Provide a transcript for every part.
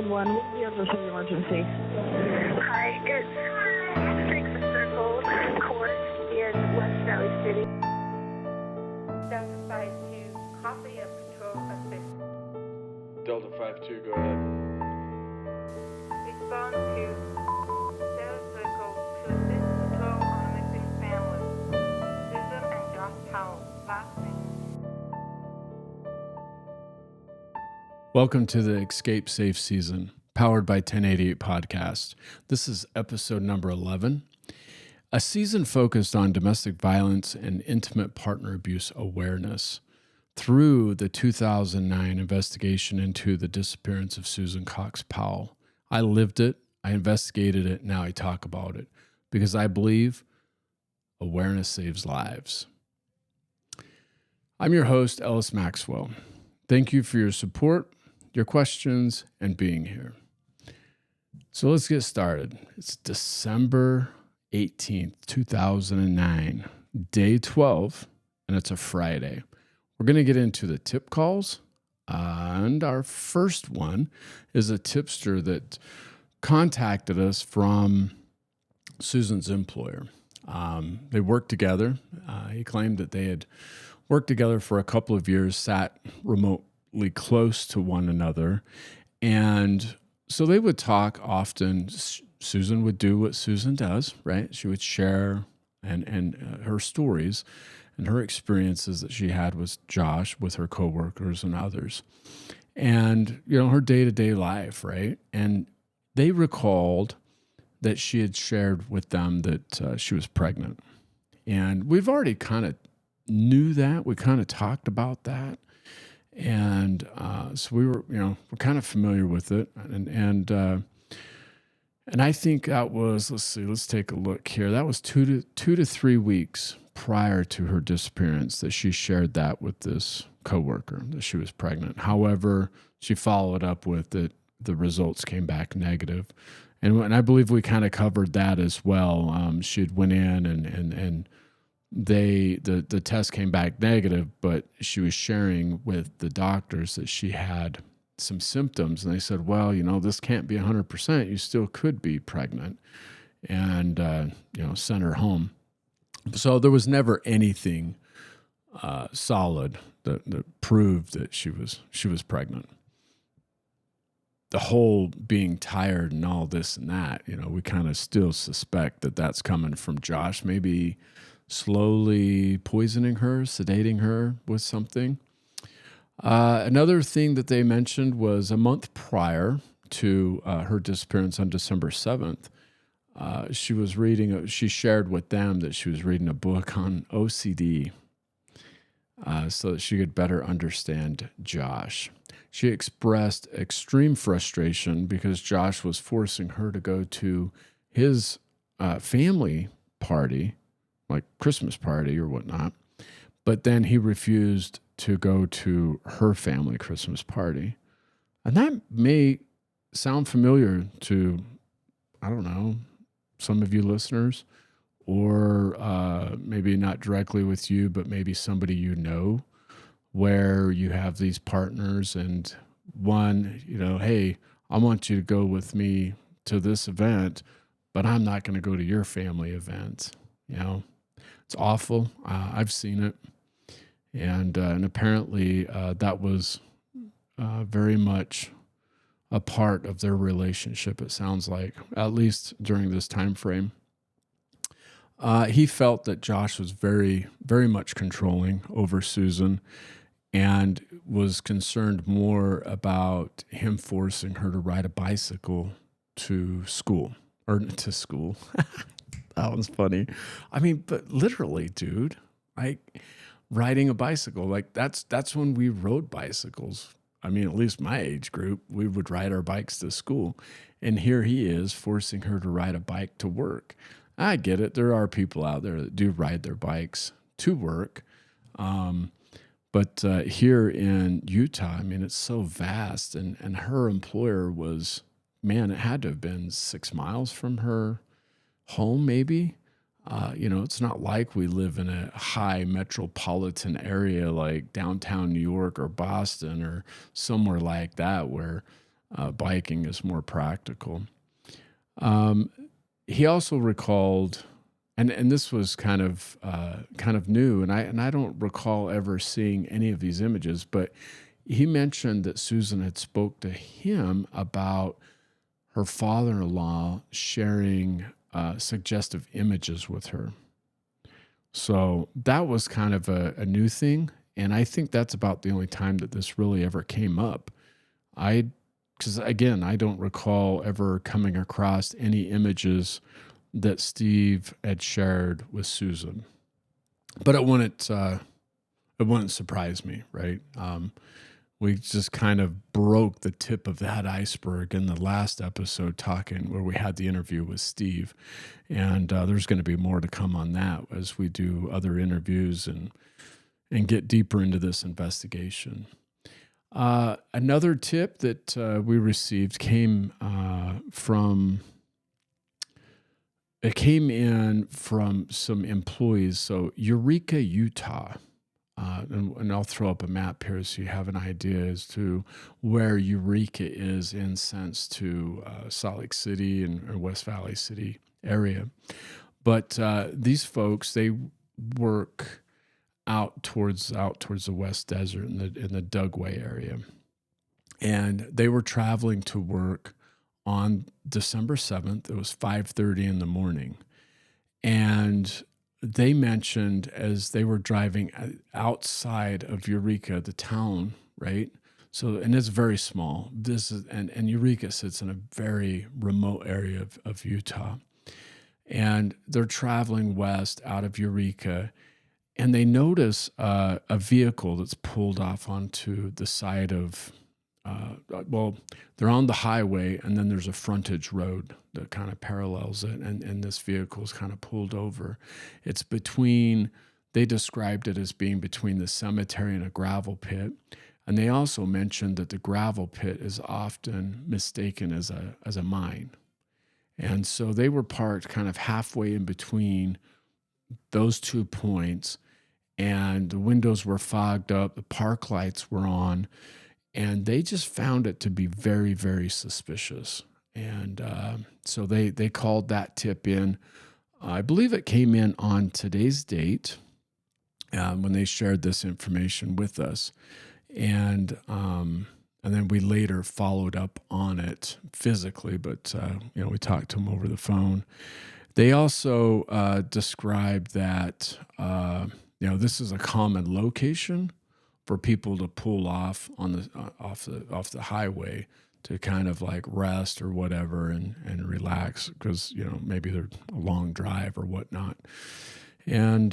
911. What's the address of the emergency? Hi, it's Six Circle Court in West Valley City. Delta 5-2, copy of control assist. Delta 5-2, go ahead. Respond to Cell Circle to assist control on the missing family. Susan and Josh Powell, last name. Welcome to the Escape Safe season, powered by 1088 Podcast. This is episode number 11, a season focused on domestic violence and intimate partner abuse awareness through the 2009 investigation into the disappearance of Susan Cox Powell. I lived it, I investigated it, now I talk about it, because I believe awareness saves lives. I'm your host, Ellis Maxwell. Thank you for your support, your questions, and being here. So let's get started. It's December 18th, 2009, day 12, and it's a Friday. We're going to get into the tip calls, and our first one is a tipster that contacted us from Susan's employer. They worked together. He claimed that they had worked together for a couple of years, sat remotely close to one another. And so they would talk often. Susan would do what Susan does, right? She would share and her stories and her experiences that she had with Josh, with her coworkers and others. And, you know, her day-to-day life, right? And they recalled that she had shared with them that she was pregnant. And we've already kind of knew that. We kind of talked about that. And so we were, we're kind of familiar with it. And I think that was, let's take a look here. That was 2 to 3 weeks prior to her disappearance that she shared that with this coworker, that she was pregnant. However, she followed up with that the results came back negative. And I believe we kind of covered that as well. She had went in and the test came back negative, but she was sharing with the doctors that she had some symptoms, and they said, well, this can't be 100%. You still could be pregnant, and sent her home. So there was never anything solid that proved that she was pregnant. The whole being tired and all this and that, we kind of still suspect that that's coming from Josh, maybe slowly poisoning her, sedating her with something. Another thing that they mentioned was a month prior to her disappearance on December 7th, she shared with them that she was reading a book on OCD so that she could better understand Josh. She expressed extreme frustration because Josh was forcing her to go to his family party, like Christmas party or whatnot, but then he refused to go to her family Christmas party. And that may sound familiar to, I don't know, some of you listeners, or maybe not directly with you, but maybe somebody you know, where you have these partners and one, hey, I want you to go with me to this event, but I'm not going to go to your family event. It's awful. I've seen it. And apparently that was very much a part of their relationship, it sounds like, at least during this time frame. He felt that Josh was very, very much controlling over Susan and was concerned more about him forcing her to ride a bicycle to school. That was funny. I mean, but literally, dude, like riding a bicycle, like that's when we rode bicycles. I mean, at least my age group, we would ride our bikes to school. And here he is forcing her to ride a bike to work. I get it. There are people out there that do ride their bikes to work. But here in Utah, I mean, it's so vast. And her employer was, man, it had to have been 6 miles from her home, maybe. It's not like we live in a high metropolitan area like downtown New York or Boston or somewhere like that where biking is more practical. He also recalled, and this was kind of new, and I don't recall ever seeing any of these images, but he mentioned that Susan had spoke to him about her father-in-law sharing suggestive images with her. So that was kind of a new thing, and I think that's about the only time that this really ever came up. Because again, I don't recall ever coming across any images that Steve had shared with Susan, but it wouldn't surprise me, right? We just kind of broke the tip of that iceberg in the last episode where we had the interview with Steve, and there's going to be more to come on that as we do other interviews and get deeper into this investigation. Another tip that we received came in from some employees. So Eureka, Utah. And I'll throw up a map here so you have an idea as to where Eureka is in sense to Salt Lake City and West Valley City area. But these folks, they work out towards the West Desert in the Dugway area. And they were traveling to work on December 7th. It was 5:30 in the morning. And they mentioned as they were driving outside of Eureka, the town, right? So, and it's very small. And Eureka sits in a very remote area of Utah. And they're traveling west out of Eureka, and they notice a vehicle that's pulled off onto the side of, they're on the highway, and then there's a frontage road that kind of parallels it, and this vehicle is kind of pulled over. It's they described it as being between the cemetery and a gravel pit, and they also mentioned that the gravel pit is often mistaken as a mine. And so they were parked kind of halfway in between those 2 points, and the windows were fogged up, the park lights were on, and they just found it to be very, very suspicious. And so they called that tip in. I believe it came in on today's date when they shared this information with us. And then we later followed up on it physically, but we talked to them over the phone. They also described that this is a common location for people to pull off off the highway to kind of like rest or whatever and relax because maybe they're a long drive or whatnot. And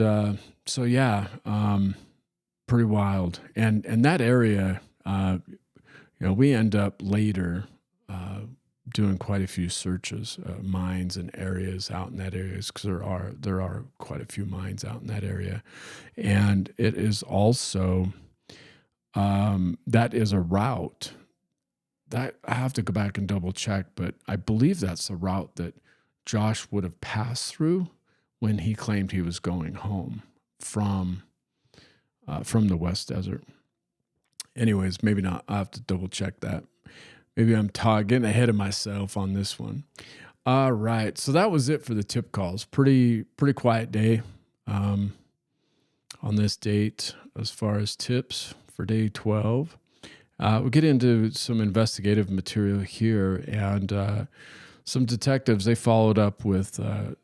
pretty wild. And that area, we end up later doing quite a few searches, mines and areas out in that area, because there are quite a few mines out in that area. And it is also, that is a route that I have to go back and double check, but I believe that's the route that Josh would have passed through when he claimed he was going home from the West Desert. Anyways, maybe not. I'll have to double check that. Maybe I'm getting ahead of myself on this one. All right. So that was it for the tip calls. Pretty quiet day on this date as far as tips for day 12. We'll get into some investigative material here. And some detectives, they followed up with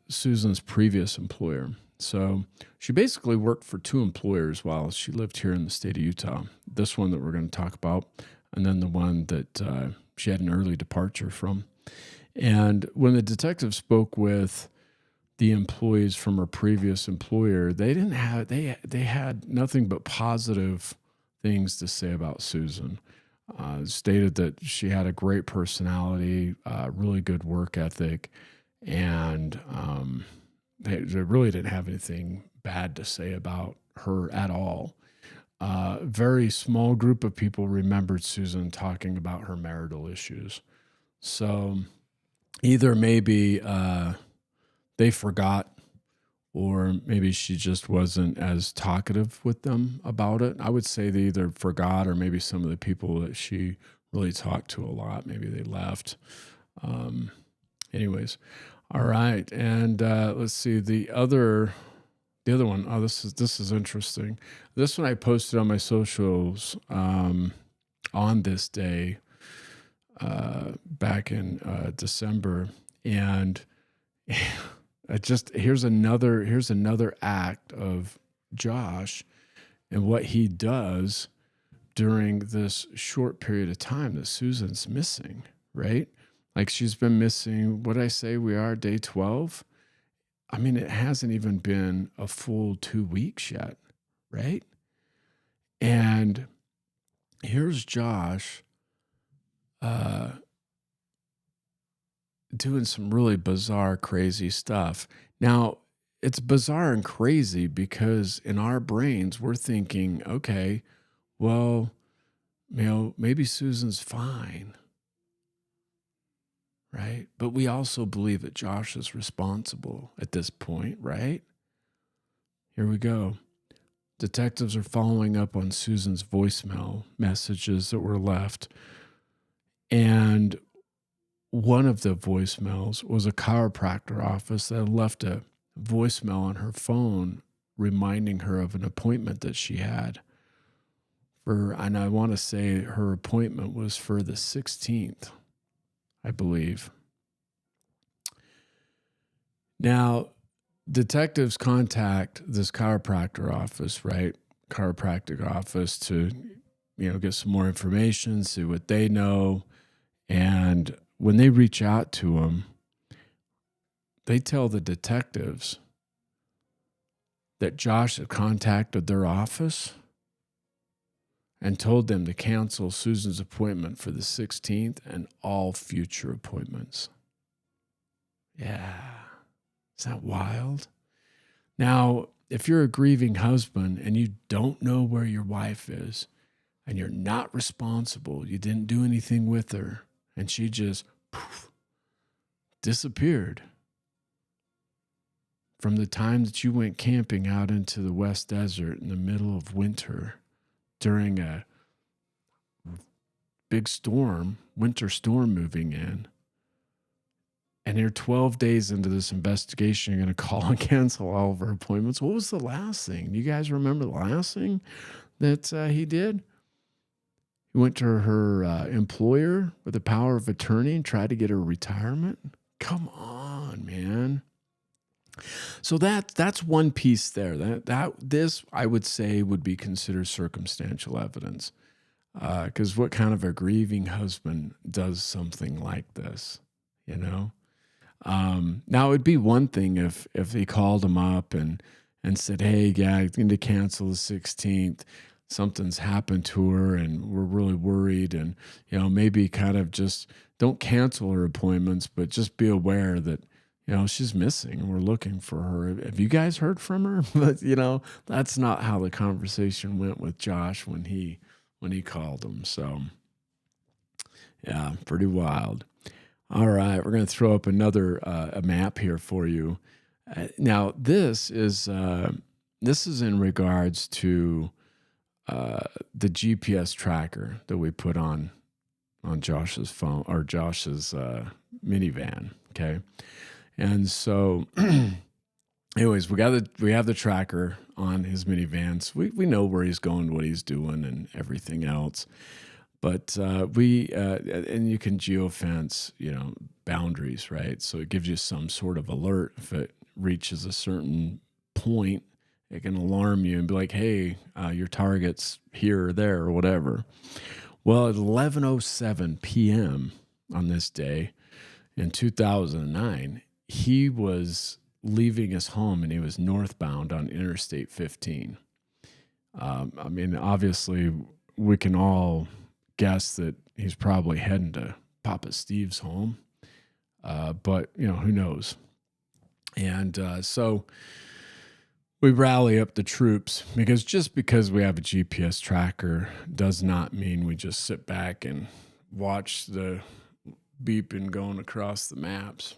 Susan's previous employer. So she basically worked for 2 employers while she lived here in the state of Utah. This one that we're going to talk about, and then the one that she had an early departure from. And when the detective spoke with the employees from her previous employer, they had nothing but positive things to say about Susan. Stated that she had a great personality, really good work ethic, and they really didn't have anything bad to say about her at all. Very small group of people remembered Susan talking about her marital issues. So either maybe they forgot, or maybe she just wasn't as talkative with them about it. I would say they either forgot, or maybe some of the people that she really talk to a lot. Maybe they left. Anyways, all right. And let's see the other one. Oh, this is interesting. This one I posted on my socials on this day back in December, and here's another act of Josh and what he does during this short period of time that Susan's missing, right? Like she's been missing, what did I say we are, day 12? I mean, it hasn't even been a full 2 weeks yet, right? And here's Josh doing some really bizarre, crazy stuff. Now, it's bizarre and crazy because in our brains, we're thinking, okay, well, maybe Susan's fine, right? But we also believe that Josh is responsible at this point, right? Here we go. Detectives are following up on Susan's voicemail messages that were left. And one of the voicemails was a chiropractor office that left a voicemail on her phone reminding her of an appointment that she had. And I want to say her appointment was for the 16th, I believe. Now, detectives contact this chiropractor office, right? Chiropractic office to, get some more information, see what they know. And when they reach out to them, they tell the detectives that Josh had contacted their office and told them to cancel Susan's appointment for the 16th and all future appointments. Yeah. Is that wild? Now, if you're a grieving husband and you don't know where your wife is and you're not responsible, you didn't do anything with her, and she just disappeared from the time that you went camping out into the West Desert in the middle of winter during a big storm, winter storm moving in, and you're 12 days into this investigation, you're going to call and cancel all of her appointments. What was the last thing? Do you guys remember the last thing that he did? He went to her employer with the power of attorney and tried to get her retirement. Come on, man. So that's one piece there. This I would say would be considered circumstantial evidence, because what kind of a grieving husband does something like this? Now it'd be one thing if he called him up and said, "Hey, yeah, I need to cancel the 16th. Something's happened to her and we're really worried, and maybe kind of just don't cancel her appointments, but just be aware that she's missing and we're looking for her. Have you guys heard from her?" But that's not how the conversation went with Josh when he called him. So yeah, pretty wild. All right, we're going to throw up another a map here for you. Now this is in regards to the GPS tracker that we put on Josh's phone or Josh's minivan. Okay. And so anyways, we have the tracker on his minivan. So we know where he's going, what he's doing and everything else. But and you can geofence, boundaries, right? So it gives you some sort of alert. If it reaches a certain point, it can alarm you and be like, "Hey, your target's here or there," or whatever. Well, at 11:07 p.m. on this day in 2009, he was leaving his home and he was northbound on Interstate 15. Obviously, we can all guess that he's probably heading to Papa Steve's home, but who knows? And so we rally up the troops, because just because we have a GPS tracker does not mean we just sit back and watch the beeping going across the maps.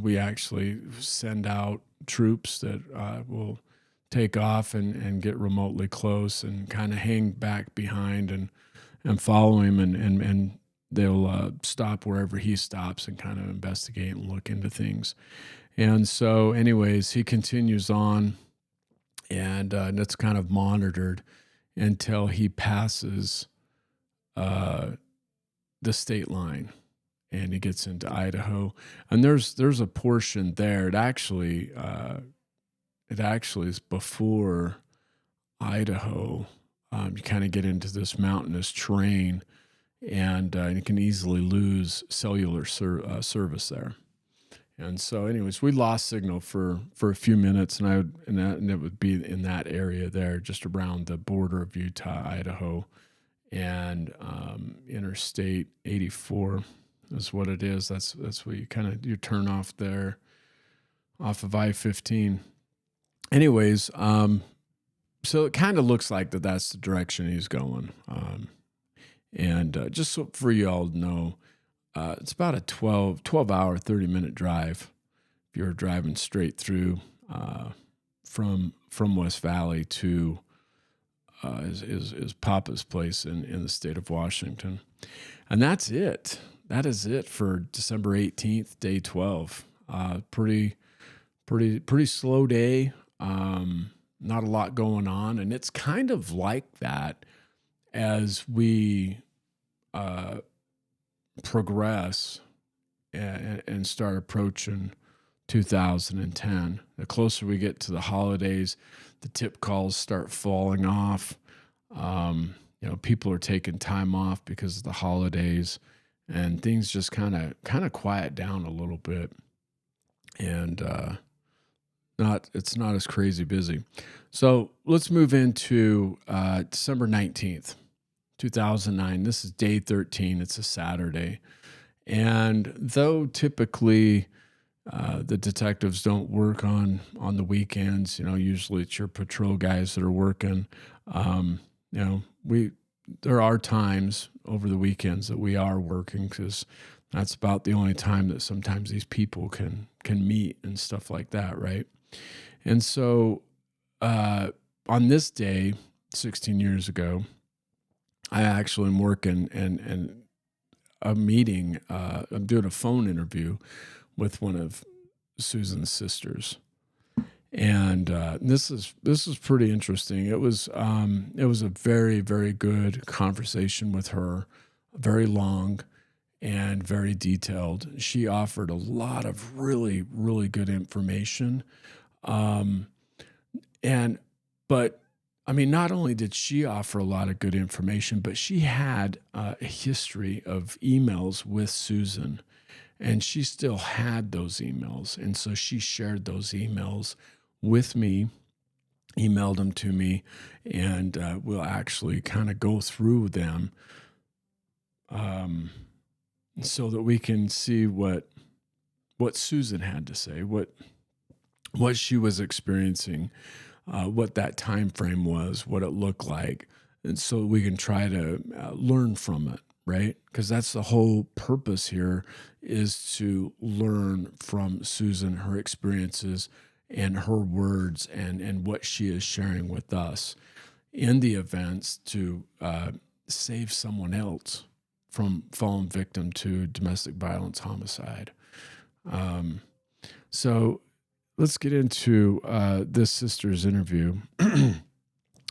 We actually send out troops that will take off and get remotely close and kind of hang back behind and follow him and they'll stop wherever he stops and kind of investigate and look into things. And so, anyways, he continues on, and it's kind of monitored until he passes the state line, and he gets into Idaho. And there's a portion there. It actually is before Idaho. You kind of get into this mountainous terrain, and you can easily lose cellular service there. And so, anyways, we lost signal for a few minutes, and it would be in that area there, just around the border of Utah, Idaho, and Interstate 84 is what it is. That's what you turn off there, off of I-15. Anyways, so it kind of looks like that's the direction he's going. And just so for you all to know, it's about a 12-hour, 30-minute drive if you're driving straight through from West Valley to his Papa's place in the state of Washington. And that's it. That is it for December 18th, day 12. Pretty slow day. Not a lot going on. And it's kind of like that as we progress and start approaching 2010. The closer we get to the holidays, the tip calls start falling off. People are taking time off because of the holidays, and things just kind of quiet down a little bit, and it's not as crazy busy. So let's move into December 19th. 2009. This is day 13. It's a Saturday. And though typically the detectives don't work on the weekends, usually it's your patrol guys that are working. There are times over the weekends that we are working, because that's about the only time that sometimes these people can meet and stuff like that, right? And so on this day, 16 years ago, I actually am working and a meeting. I'm doing a phone interview with one of Susan's sisters, and this is pretty interesting. It was a very, very good conversation with her, very long and very detailed. She offered a lot of really, really good information, but not only did she offer a lot of good information, but she had a history of emails with Susan, and she still had those emails. And so she shared those emails with me, emailed them to me, and we'll actually kind of go through them so that we can see what Susan had to say, what she was experiencing, what that time frame was, what it looked like, and so we can try to learn from it, right? Because that's the whole purpose here, is to learn from Susan, her experiences and her words, and what she is sharing with us in the events to save someone else from falling victim to domestic violence, homicide. So let's get into this sister's interview.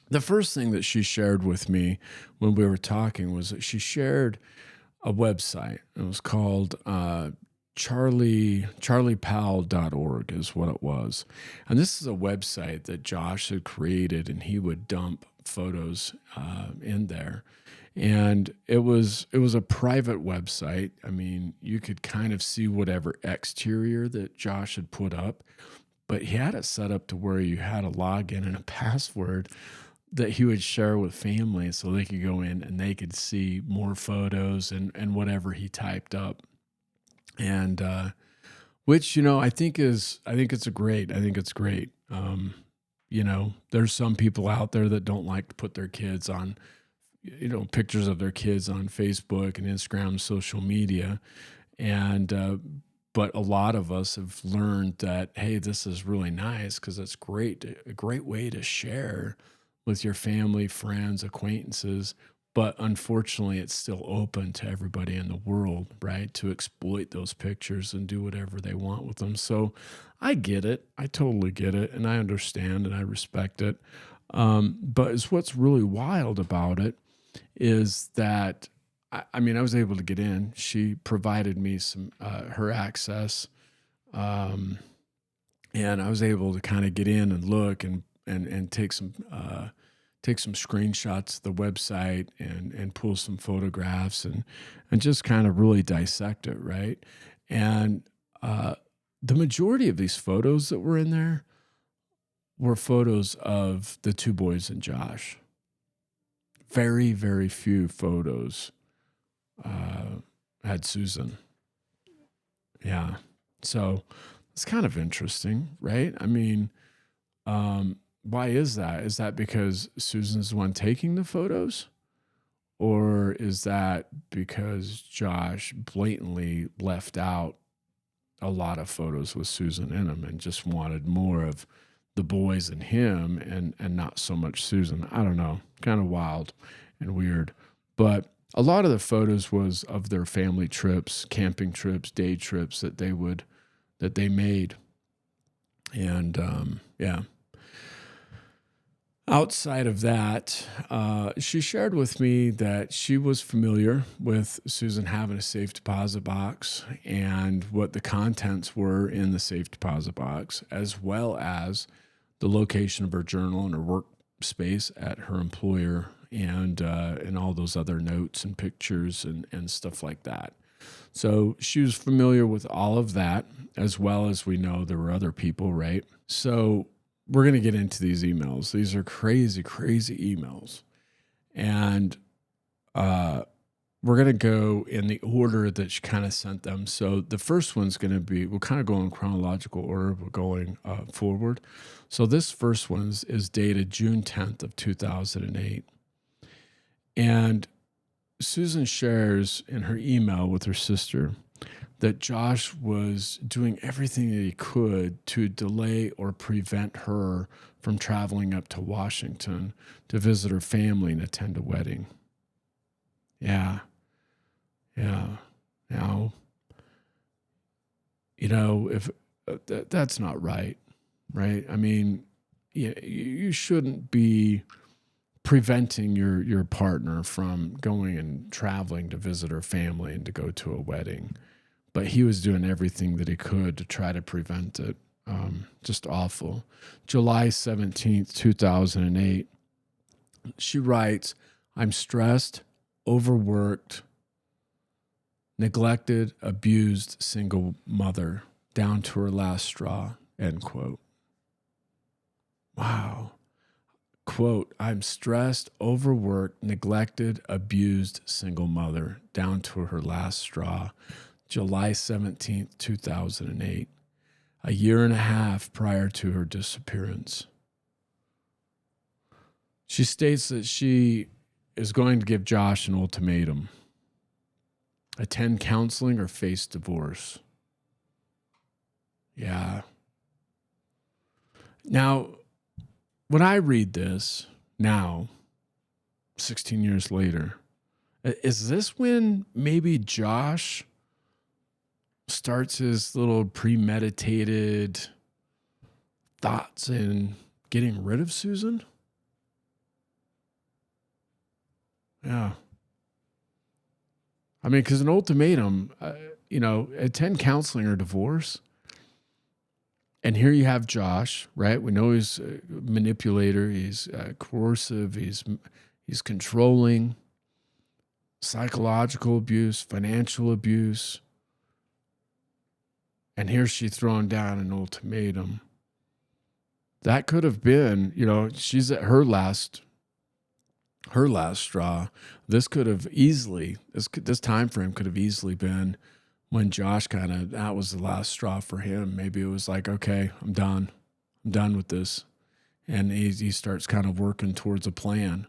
The first thing that she shared with me when we were talking was that she shared a website. It was called charliepowell.org is what it was. And this is a website that Josh had created, and he would dump photos in there. And it was a private website. You could kind of see whatever exterior that Josh had put up, but he had it set up to where you had a login and a password that he would share with family, so they could go in and they could see more photos and whatever he typed up. And which, I think it's great. There's some people out there that don't like to put their kids on, pictures of their kids on Facebook and Instagram, social media. And, but a lot of us have learned that, hey, this is really nice because it's a great way to share with your family, friends, acquaintances But unfortunately, it's still open to everybody in the world, right, to exploit those pictures and do whatever they want with them. So I get it. I totally get it. And I understand and I respect it. But it's what's really wild about it is that, I mean, I was able to get in. She provided me some her access. And I was able to kind of get in and look and take some screenshots of the website and pull some photographs and just kind of really dissect it, right? And the majority of these photos that were in there were photos of the two boys and Josh. Very, very few photos had Susan. Yeah. So it's kind of interesting, right? I mean, why is that? Is that because Susan's the one taking the photos? Or is that because Josh blatantly left out a lot of photos with Susan in them and just wanted more of the boys and him and not so much Susan? I don't know. Kind of wild and weird. But a lot of the photos was of their family trips, camping trips, day trips that they made. And yeah. Outside of that, she shared with me that she was familiar with Susan having a safe deposit box and what the contents were in the safe deposit box, as well as the location of her journal and her workspace at her employer and all those other notes and pictures and stuff like that. So she was familiar with all of that, as well as we know there were other people, right? So we're going to get into these emails. These are crazy, crazy emails. And we're going to go in the order that she kind of sent them. So the first one's going to be, we'll kind of go in chronological order. We're going forward. So this first one is dated June 10th of 2008. And Susan shares in her email with her sister that Josh was doing everything that he could to delay or prevent her from traveling up to Washington to visit her family and attend a wedding. Yeah. Now, if that's not right? I mean, you shouldn't be preventing your partner from going and traveling to visit her family and to go to a wedding. But he was doing everything that he could to try to prevent it. Just awful. July 17th, 2008, she writes, "I'm stressed, overworked, neglected, abused single mother, down to her last straw," end quote. Wow. Quote, "I'm stressed, overworked, neglected, abused single mother, down to her last straw." July 17th, 2008, a year and a half prior to her disappearance. She states that she is going to give Josh an ultimatum: attend counseling or face divorce. Yeah. Now, when I read this now, 16 years later, is this when maybe Josh starts his little premeditated thoughts in getting rid of Susan? Yeah. I mean, because an ultimatum, attend counseling or divorce. And here you have Josh, right? We know he's a manipulator. He's coercive. He's controlling, psychological abuse, financial abuse. And here she's throwing down an ultimatum. That could have been, she's at her last straw. This could have easily, this time frame could have easily been when Josh that was the last straw for him. Maybe it was like, okay, I'm done with this. And he starts kind of working towards a plan.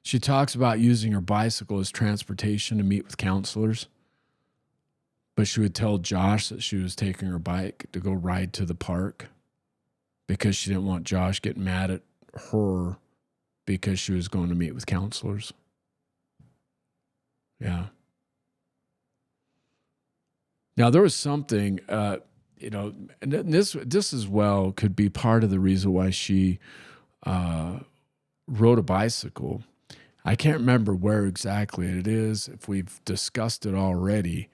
She talks about using her bicycle as transportation to meet with counselors. But she would tell Josh that she was taking her bike to go ride to the park because she didn't want Josh getting mad at her because she was going to meet with counselors. Yeah. Now, there was something, and this as well could be part of the reason why she rode a bicycle. I can't remember where exactly it is, if we've discussed it already,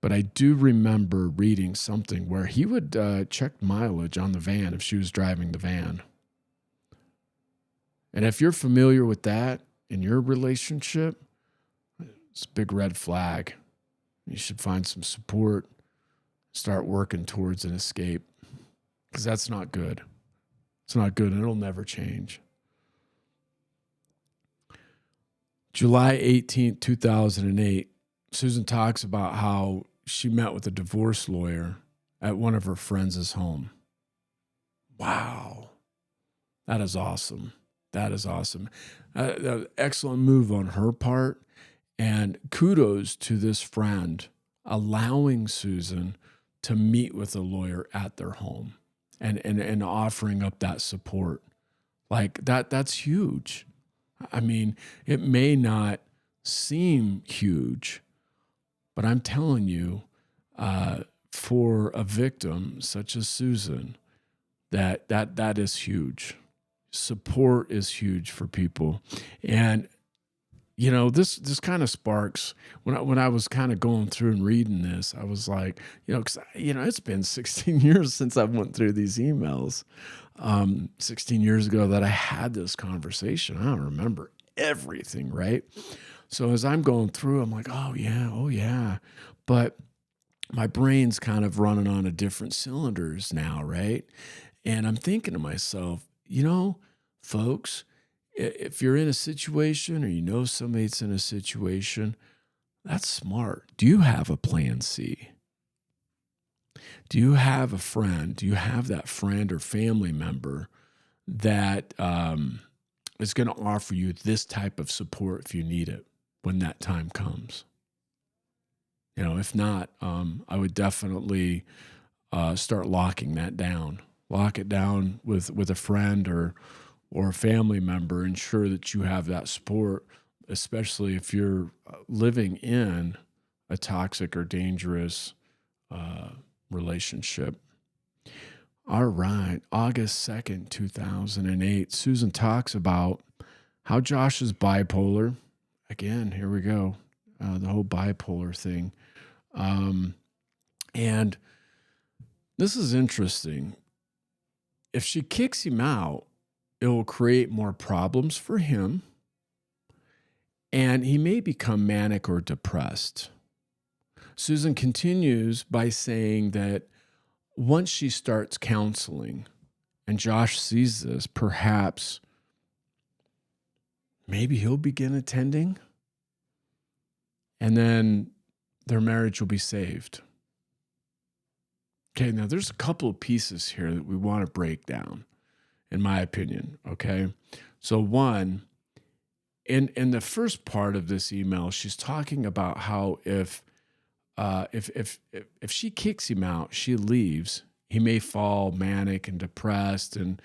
but I do remember reading something where he would check mileage on the van if she was driving the van. And if you're familiar with that in your relationship, it's a big red flag. You should find some support, start working towards an escape, because that's not good. It's not good, and it'll never change. July 18th, 2008, Susan talks about how she met with a divorce lawyer at one of her friends' home. Wow. That is awesome. That is awesome. Excellent move on her part. And kudos to this friend allowing Susan to meet with a lawyer at their home and offering up that support. Like that's huge. I mean, it may not seem huge, but I'm telling you, for a victim such as Susan, that is huge. Support is huge for people. And this kind of sparks when I was kind of going through and reading this. I was like, because it's been 16 years since I went through these emails. 16 years ago that I had this conversation. I don't remember everything, right? So as I'm going through, I'm like, oh yeah. But my brain's kind of running on a different cylinders now, right? And I'm thinking to myself, folks, if you're in a situation or you know somebody that's in a situation, that's smart. Do you have a plan C? Do you have a friend? Do you have that friend or family member that is going to offer you this type of support if you need it when that time comes? If not, I would definitely start locking that down. Lock it down with a friend or a family member. Ensure that you have that support, especially if you're living in a toxic or dangerous relationship. All right. August 2nd, 2008. Susan talks about how Josh is bipolar. Again, here we go. The whole bipolar thing. And this is interesting. If she kicks him out, it will create more problems for him. And he may become manic or depressed. Susan continues by saying that once she starts counseling and Josh sees this, perhaps maybe he'll begin attending and then their marriage will be saved. Okay, now there's a couple of pieces here that we want to break down, in my opinion, okay? So one, in the first part of this email, she's talking about how if she kicks him out, she leaves, he may fall manic and depressed, and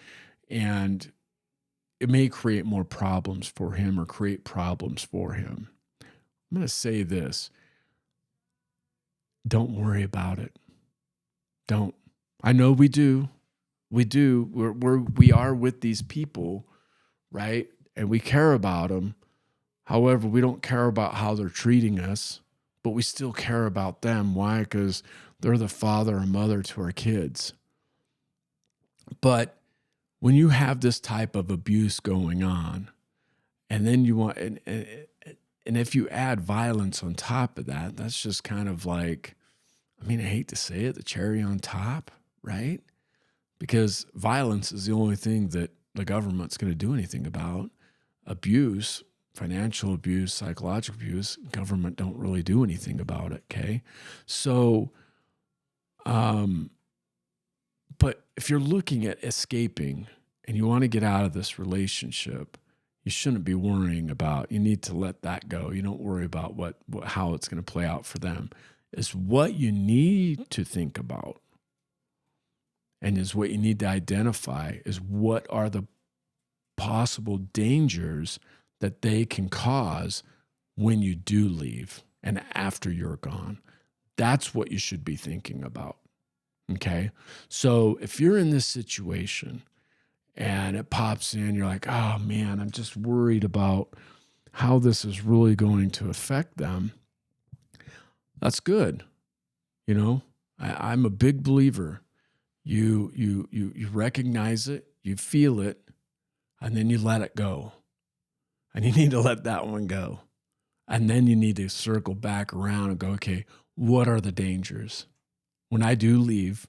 it may create more problems for him or create problems for him. I'm going to say this. Don't worry about it. Don't. I know we do. We do. We are with these people, right? And we care about them. However, we don't care about how they're treating us, but we still care about them. Why? Because they're the father or mother to our kids. But when you have this type of abuse going on, and then you want, and if you add violence on top of that, that's just kind of like, I mean, I hate to say it, the cherry on top, right? Because violence is the only thing that the government's going to do anything about. Abuse, financial abuse, psychological abuse, government don't really do anything about it, okay? So, but if you're looking at escaping and you want to get out of this relationship, you shouldn't be worrying about, you need to let that go. You don't worry about how it's going to play out for them. Is what you need to think about and is what you need to identify is what are the possible dangers that they can cause when you do leave and after you're gone. That's what you should be thinking about. Okay. So if you're in this situation and it pops in, you're like, oh man, I'm just worried about how this is really going to affect them. That's good. You know, I'm a big believer. You recognize it, you feel it, and then you let it go. And you need to let that one go. And then you need to circle back around and go, okay, what are the dangers? When I do leave,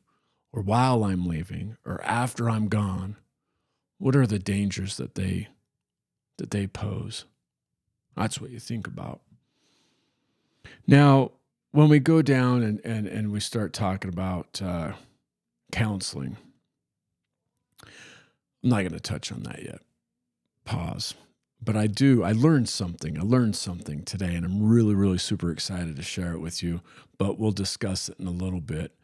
or while I'm leaving, or after I'm gone, what are the dangers that they pose? That's what you think about. Now, when we go down and we start talking about counseling, I'm not going to touch on that yet. Pause. But I learned something. I learned something today, and I'm really, really super excited to share it with you, but we'll discuss it in a little bit.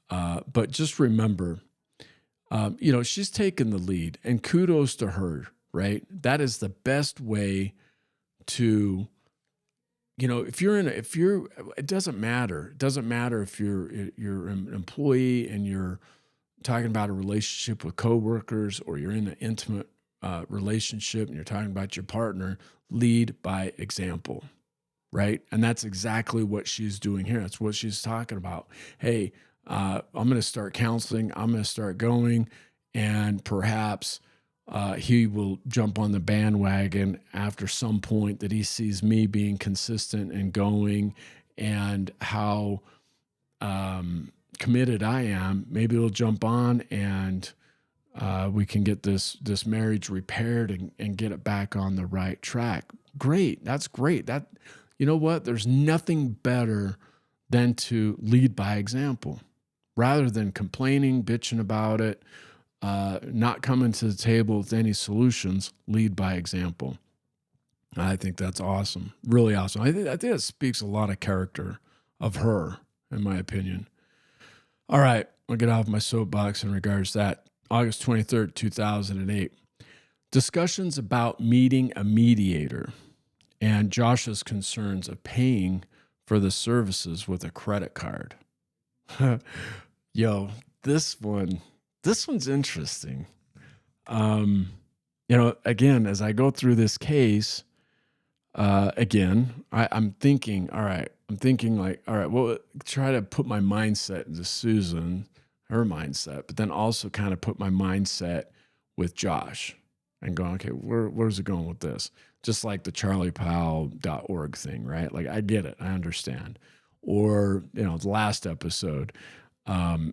But just remember, she's taken the lead, and kudos to her, right? That is the best way to, it doesn't matter. It doesn't matter if you're an employee and you're talking about a relationship with coworkers, or you're in an intimate relationship and you're talking about your partner. Lead by example, right? And that's exactly what she's doing here. That's what she's talking about. Hey, I'm going to start counseling. I'm going to start going, and perhaps he will jump on the bandwagon after some point that he sees me being consistent and going, and how committed I am. Maybe he'll jump on, and we can get this marriage repaired and get it back on the right track. Great. That's great. That, you know what? There's nothing better than to lead by example, rather than complaining, bitching about it, not coming to the table with any solutions. Lead by example. I think that's awesome. Really awesome. I think it speaks a lot of character of her, in my opinion. All right. I'll get off my soapbox in regards to that. August 23rd, 2008. Discussions about meeting a mediator and Josh's concerns of paying for the services with a credit card. Yo, this one's interesting. Again, as I go through this case, I'm thinking, all right, well, try to put my mindset into Susan, her mindset, but then also kind of put my mindset with Josh and going, okay, where's it going with this? Just like the charliepowell.org thing, right? Like, I get it. I understand. Or, the last episode,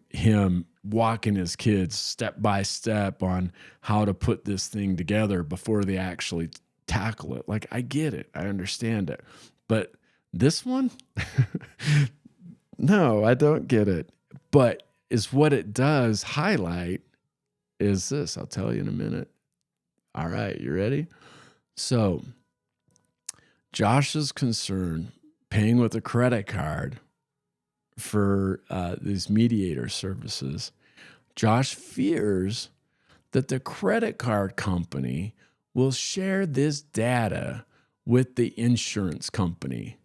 him walking his kids step by step on how to put this thing together before they actually tackle it. Like, I get it. I understand it. But this one, no, I don't get it. But is what it does highlight is this. I'll tell you in a minute. All right, you ready? So, Josh's concern, paying with a credit card for these mediator services. Josh fears that the credit card company will share this data with the insurance company,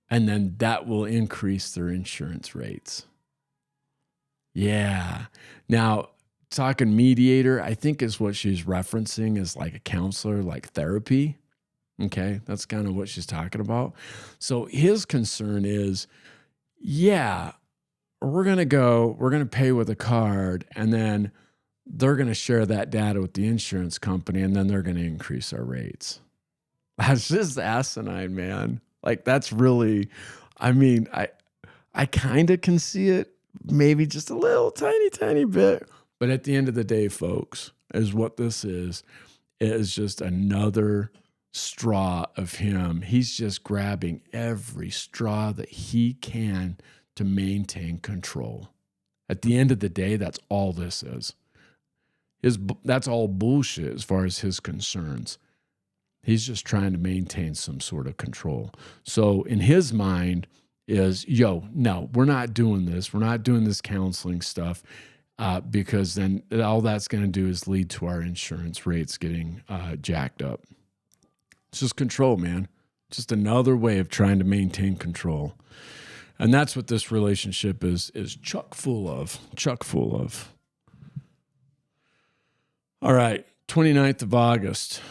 and then that will increase their insurance rates. Yeah. Now, talking mediator, I think is what she's referencing as like a counselor, like therapy. Okay. That's kind of what she's talking about. So his concern is, yeah, we're going to pay with a card, and then they're going to share that data with the insurance company, and then they're going to increase our rates. That's just asinine, man. Like, that's really, I kind of can see it, maybe just a little tiny bit. But at the end of the day, folks, is what this is just another straw of him. He's just grabbing every straw that he can to maintain control. At the end of the day, that's all this is. That's all bullshit as far as his concerns. He's just trying to maintain some sort of control. So in his mind is, no, we're not doing this. We're not doing this counseling stuff because then all that's going to do is lead to our insurance rates getting jacked up. It's just control, man. Just another way of trying to maintain control. And that's what this relationship is chock full of. All right, 29th of August,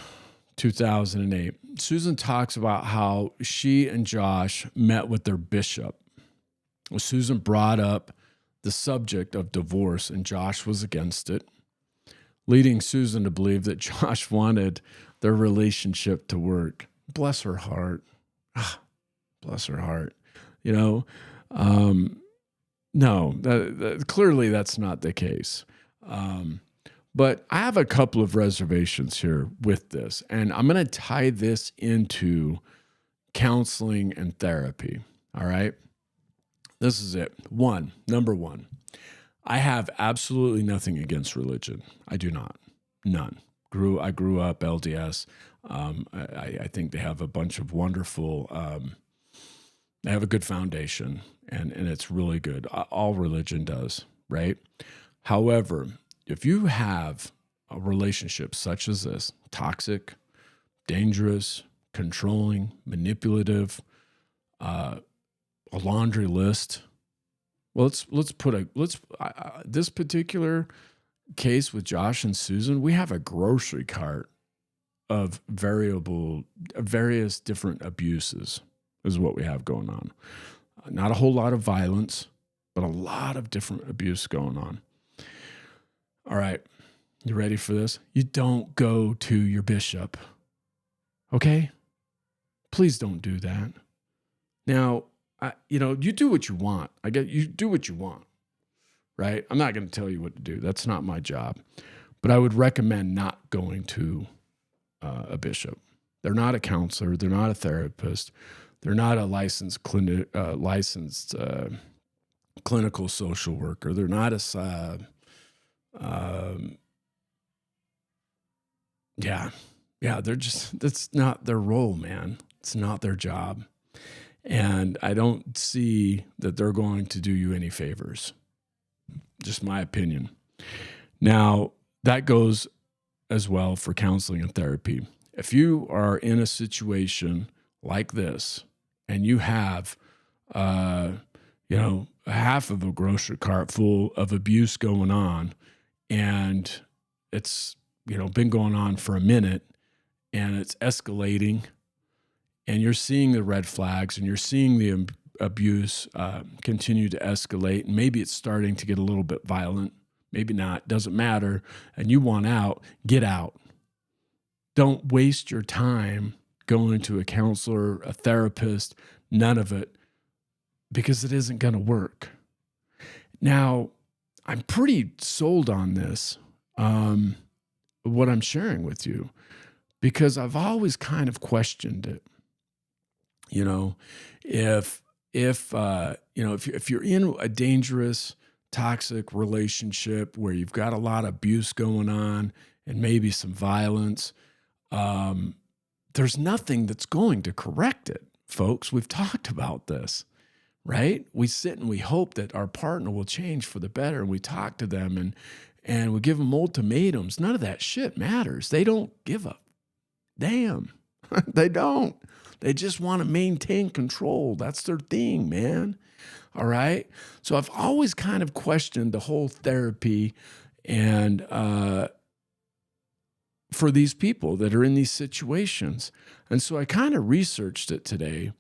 2008. Susan talks about how she and Josh met with their bishop. Susan brought up the subject of divorce, and Josh was against it, leading Susan to believe that Josh wanted their relationship to work. Bless her heart. Bless her heart. No, clearly that's not the case. But I have a couple of reservations here with this, and I'm going to tie this into counseling and therapy. All right. This is it. Number one, I have absolutely nothing against religion. I do not. None. I grew up LDS. I think they have a bunch of wonderful, they have a good foundation, and it's really good. All religion does, right? However, if you have a relationship such as this, toxic, dangerous, controlling, manipulative, a laundry list. Well, this particular case with Josh and Susan, we have a grocery cart of various different abuses is what we have going on. Not a whole lot of violence, but a lot of different abuse going on. All right, you ready for this? You don't go to your bishop, okay? Please don't do that. Now, you do what you want. You do what you want, right? I'm not going to tell you what to do. That's not my job. But I would recommend not going to a bishop. They're not a counselor. They're not a therapist. They're not a licensed clinical social worker. They're not that's not their role, man. It's not their job. And I don't see that they're going to do you any favors. Just my opinion. Now, that goes as well for counseling and therapy. If you are in a situation like this and you have, half of a grocery cart full of abuse going on, and it's, been going on for a minute, and it's escalating, and you're seeing the red flags, and you're seeing the abuse continue to escalate, and maybe it's starting to get a little bit violent, maybe not, doesn't matter, and you want out, get out. Don't waste your time going to a counselor, a therapist, none of it, because it isn't going to work. Now, I'm pretty sold on this, what I'm sharing with you, because I've always kind of questioned it. If you're in a dangerous, toxic relationship where you've got a lot of abuse going on and maybe some violence, there's nothing that's going to correct it, folks. We've talked about this, right? We sit and we hope that our partner will change for the better, and we talk to them and we give them ultimatums. None of that shit matters. They don't give a damn. They don't. They just want to maintain control. That's their thing, man. All right? So I've always kind of questioned the whole therapy and for these people that are in these situations. And so I kind of researched it today.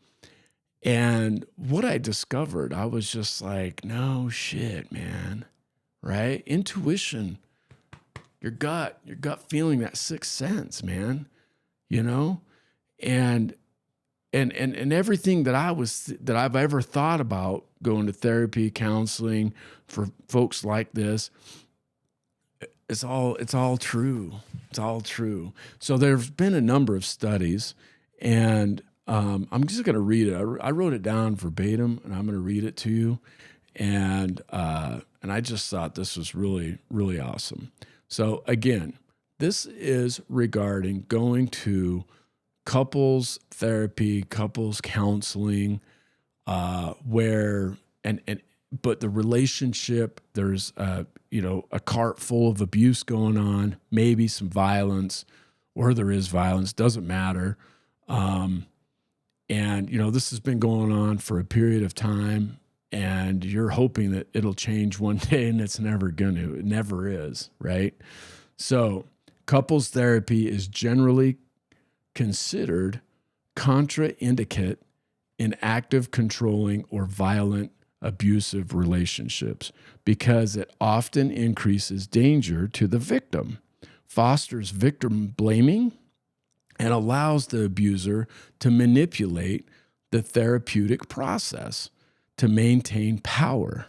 And what I discovered, I was just like, no shit, man. Right? Intuition. Your gut feeling, that sixth sense, man. And everything that I've ever thought about going to therapy, counseling for folks like this, it's all true. It's all true. So there's been a number of studies, and I'm just going to read it. I wrote it down verbatim, and I'm going to read it to you. And I just thought this was really, really awesome. So again, this is regarding going to couples therapy, couples counseling, but the relationship, there's a cart full of abuse going on, maybe some violence, or there is violence, doesn't matter. And, this has been going on for a period of time, and you're hoping that it'll change one day, and it's never going to. It never is, right? So couples therapy is generally considered contraindicate in active, controlling, or violent abusive relationships because it often increases danger to the victim, fosters victim blaming, and allows the abuser to manipulate the therapeutic process to maintain power.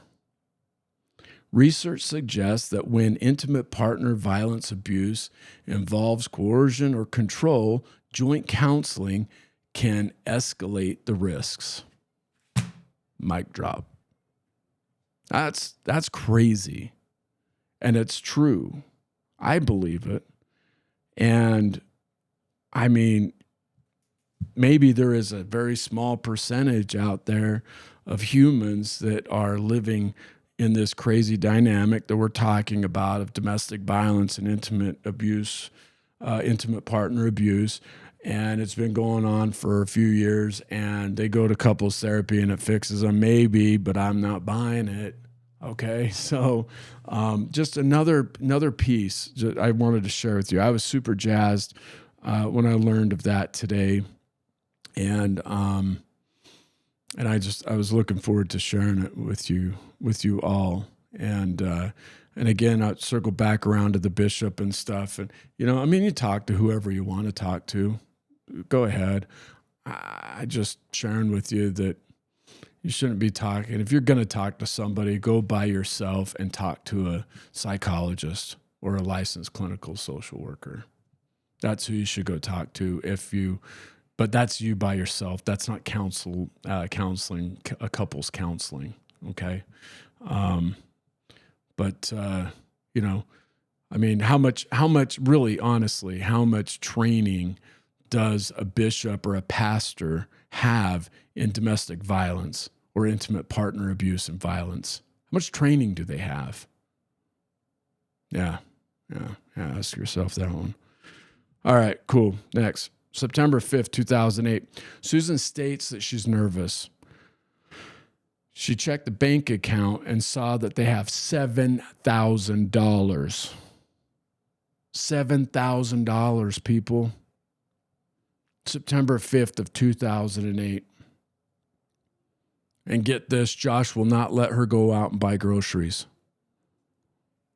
Research suggests that when intimate partner violence abuse involves coercion or control, joint counseling can escalate the risks. Mic drop. That's crazy. And it's true. I believe it. And I mean, maybe there is a very small percentage out there of humans that are living in this crazy dynamic that we're talking about of domestic violence and intimate abuse, intimate partner abuse. And it's been going on for a few years, and they go to couples therapy and it fixes them, maybe, but I'm not buying it. Okay, so just another piece that I wanted to share with you. I was super jazzed when I learned of that today, and I was looking forward to sharing it with you all. And again, I'll circle back around to the bishop and stuff. And you talk to whoever you want to talk to. Go ahead. I just sharing with you that you shouldn't be talking. If you're going to talk to somebody, go by yourself and talk to a psychologist or a licensed clinical social worker. That's who you should go talk to but that's you by yourself. That's not counseling, a couple's counseling. Okay. How much really, honestly, how much training does a bishop or a pastor have in domestic violence or intimate partner abuse and violence? How much training do they have? Yeah. Ask yourself that one. All right, cool. Next, September 5th, 2008. Susan states that she's nervous. She checked the bank account and saw that they have $7,000. $7,000, people. September 5th of 2008. And get this, Josh will not let her go out and buy groceries.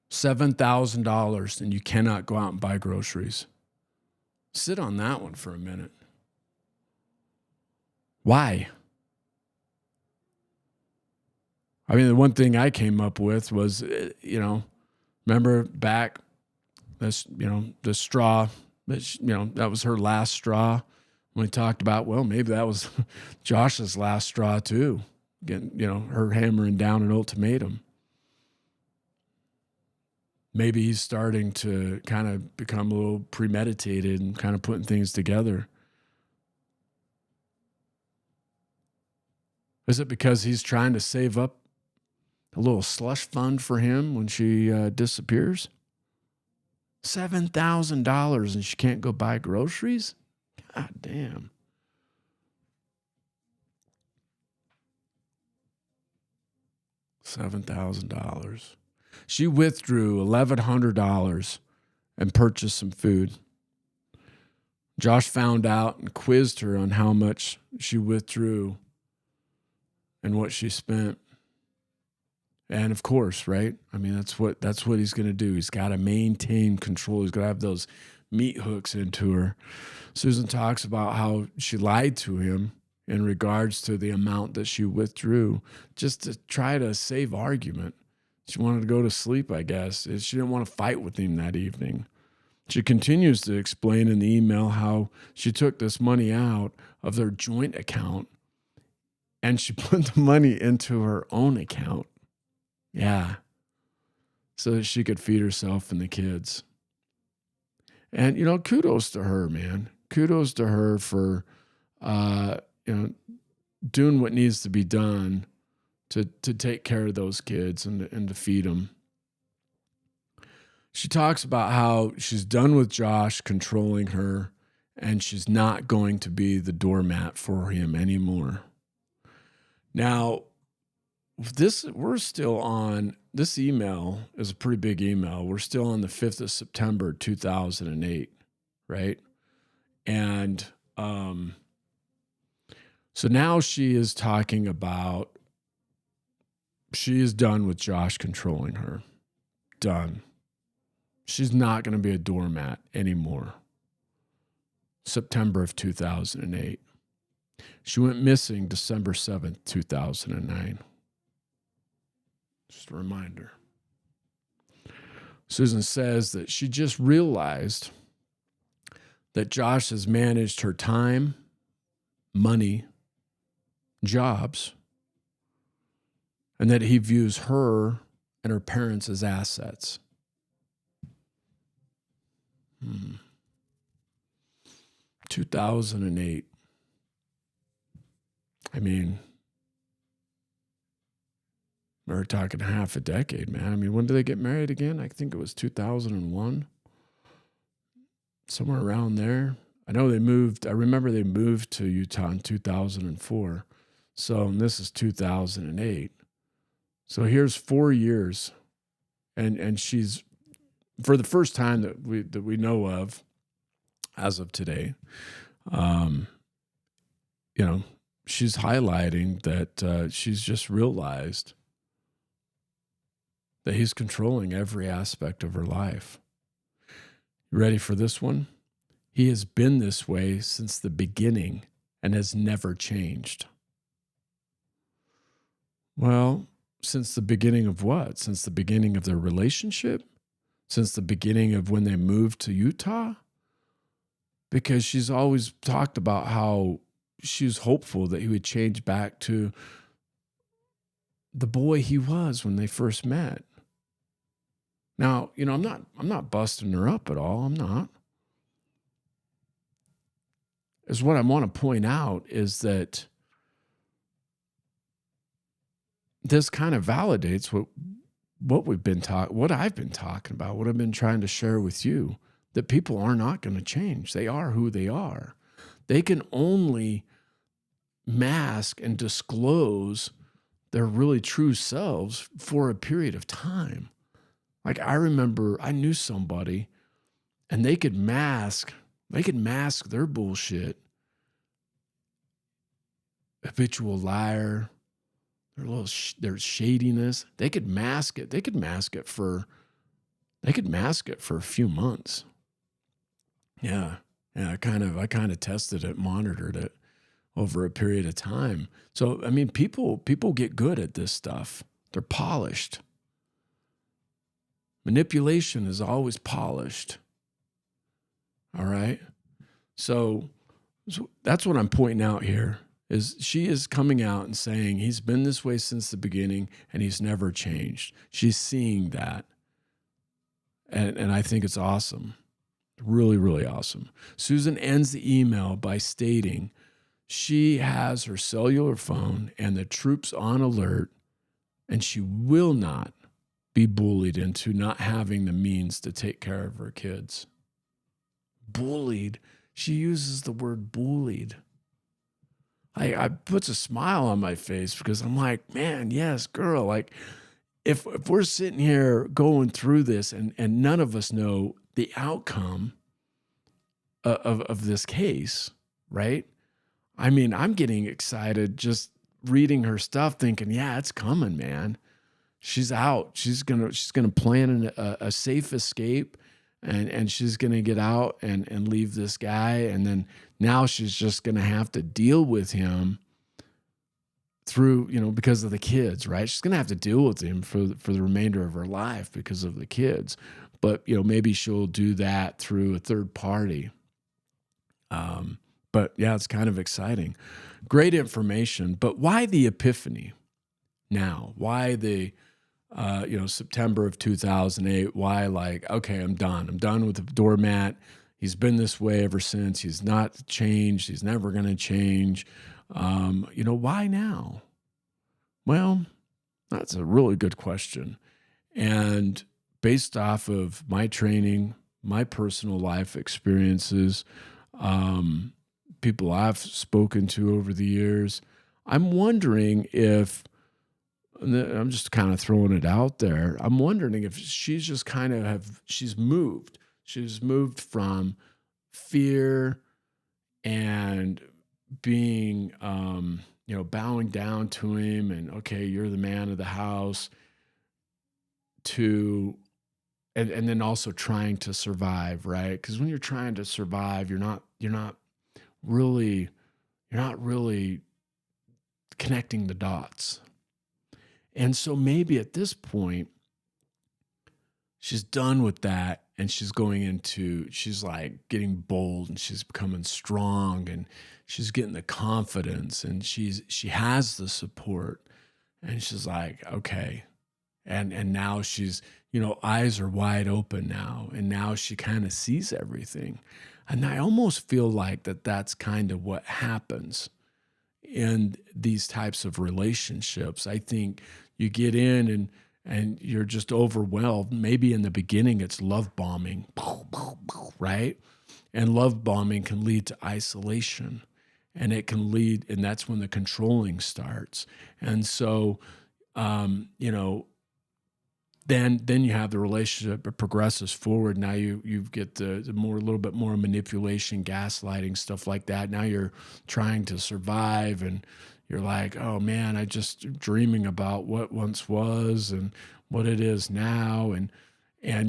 $7,000, and you cannot go out and buy groceries. Sit on that one for a minute. Why? I mean, the one thing I came up with was, remember back, the straw, that was her last straw. When we talked about, well, maybe that was Josh's last straw too. Getting, her hammering down an ultimatum. Maybe he's starting to kind of become a little premeditated and kind of putting things together. Is it because he's trying to save up a little slush fund for him when she disappears? $7,000 and she can't go buy groceries? God damn. $7,000. She withdrew $1,100 and purchased some food. Josh found out and quizzed her on how much she withdrew and what she spent. And of course, right? I mean, that's what he's going to do. He's got to maintain control. He's got to have those meat hooks into her. Susan talks about how she lied to him in regards to the amount that she withdrew just to try to save argument. She wanted to go to sleep, I guess. She didn't want to fight with him that evening. She continues to explain in the email how she took this money out of their joint account and she put the money into her own account. Yeah. So that she could feed herself and the kids. And, kudos to her, man. Kudos to her for, doing what needs to be done to take care of those kids and to feed them. She talks about how she's done with Josh controlling her and she's not going to be the doormat for him anymore. Now, we're still on, this email is a pretty big email. We're still on the 5th of September, 2008, right? And so now she is talking about, she is done with Josh controlling her. Done. She's not going to be a doormat anymore. September of 2008. She went missing December 7th, 2009. Just a reminder. Susan says that she just realized that Josh has managed her time, money, jobs, and that he views her and her parents as assets. 2008. I mean, we're talking half a decade, man. I mean, when did they get married again? I think it was 2001. Somewhere around there. I know they moved. I remember they moved to Utah in 2004. So this is 2008. So here's 4 years. And she's, for the first time that we know of, as of today, she's highlighting that she's just realized that he's controlling every aspect of her life. You ready for this one? He has been this way since the beginning and has never changed. Well, since the beginning of what? Since the beginning of their relationship? Since the beginning of when they moved to Utah? Because she's always talked about how she was hopeful that he would change back to the boy he was when they first met. Now, I'm not busting her up at all. I'm not. Is what I want to point out is that this kind of validates what I've been talking about, what I've been trying to share with you, that people are not going to change. They are who they are. They can only mask and disclose their really true selves for a period of time. Like, I remember I knew somebody and they could mask their bullshit. Habitual liar, their shadiness. They could mask it. They could mask it for a few months. Yeah. I kind of tested it, monitored it over a period of time. So, I mean, people get good at this stuff. They're polished. Manipulation is always polished. All right? So that's what I'm pointing out here, is she is coming out and saying he's been this way since the beginning and he's never changed. She's seeing that. And I think it's awesome. Really, really awesome. Susan ends the email by stating she has her cellular phone and the troops on alert, and she will not be bullied into not having the means to take care of her kids. Bullied. She uses the word bullied. I puts a smile on my face because I'm like, man, yes, girl. Like, if we're sitting here going through this and none of us know the outcome of this case, right? I mean, I'm getting excited just reading her stuff, thinking, yeah, it's coming, man. She's out. She's gonna plan a safe escape, and she's gonna get out and leave this guy, and then now she's just gonna have to deal with him through, because of the kids, right? She's gonna have to deal with him for the remainder of her life because of the kids. But maybe she'll do that through a third party. But yeah, it's kind of exciting. Great information. But why the epiphany now? Why the September of 2008, why okay, I'm done with the doormat. He's been this way ever since. He's not changed. He's never going to change. Why now? Well, that's a really good question. And based off of my training, my personal life experiences, people I've spoken to over the years. I'm wondering if, I'm just kind of throwing it out there, I'm wondering if she's just kind of she's moved. She's moved from fear and being, bowing down to him and, okay, you're the man of the house, to, and then also trying to survive, right? Because when you're trying to survive, you're not really connecting the dots. And so maybe at this point, she's done with that, and she's like getting bold, and she's becoming strong, and she's getting the confidence, and she has the support, and she's like, okay. And now she's, eyes are wide open now, and now she kind of sees everything. And I almost feel like that's kind of what happens in these types of relationships. I think you get in and you're just overwhelmed. Maybe in the beginning it's love bombing, right? And love bombing can lead to isolation, and it can lead, and that's when the controlling starts. And so, then you have the relationship, it progresses forward. Now you get the more, a little bit more manipulation, gaslighting, stuff like that. Now you're trying to survive, and you're like, oh man, I just dreaming about what once was and what it is now. And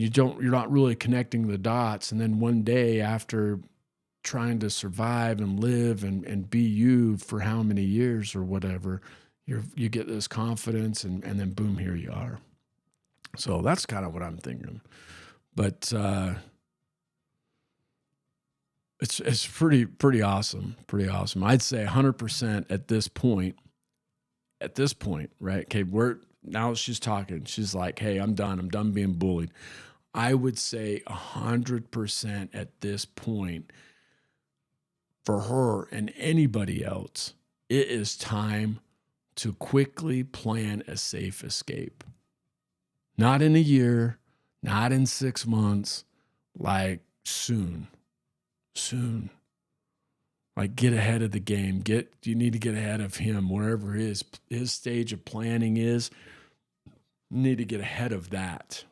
you're not really connecting the dots. And then one day, after trying to survive and live and be you for how many years or whatever, you get this confidence, and then boom, here you are. So that's kind of what I'm thinking. But it's pretty awesome. Pretty awesome. I'd say 100% at this point, right? Okay, now she's talking. She's like, hey, I'm done. I'm done being bullied. I would say 100% at this point, for her and anybody else, it is time to quickly plan a safe escape. Not in a year, not in 6 months, like soon. Like, get ahead of the game. You need to get ahead of him, wherever his stage of planning is. You need to get ahead of that.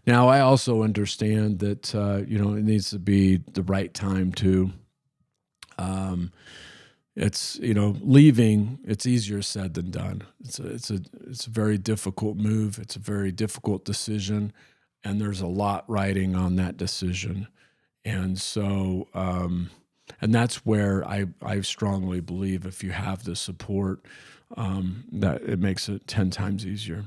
Now, I also understand that, it needs to be the right time too. It's, leaving, it's easier said than done. It's a very difficult move. It's a very difficult decision, and there's a lot riding on that decision. And so, and that's where I strongly believe if you have the support, that it makes it 10 times easier.